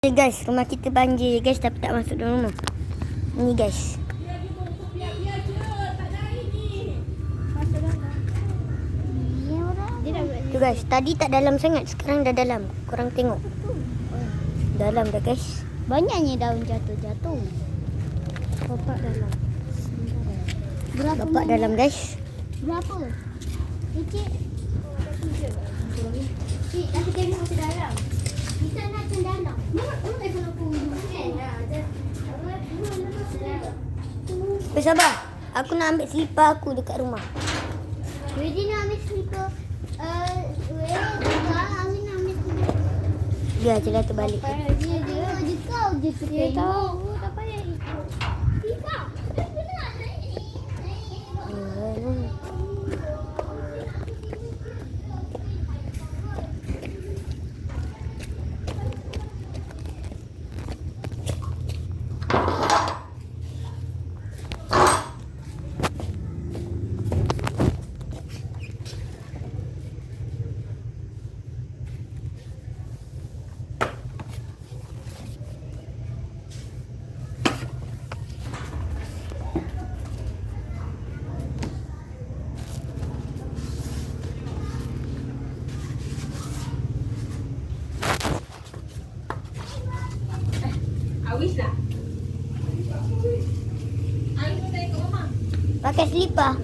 Okay guys, rumah kita banjir guys, tapi tak masuk dalam rumah. Ni guys. Tu guys, tadi tak dalam sangat, sekarang dah dalam. Korang tengok. Dalam dah guys. Banyaknya daun jatuh-jatuh. Bapak dalam. Berapa Bapak banyak? dalam guys. Berapa? Cik. Cik, nanti tengok masih dalam. Kita nak ke dalam. Mana telefon aku? Sabar. Aku nak ambil selipar aku dekat rumah. Ready nak ambil slipper. Amin nak ambil slipper. Biar je dah terbalik. Dia kau je dia tahu. Tak payah ikut. Tika. Awis lah. Ayo tengok mama. Pakai selipar.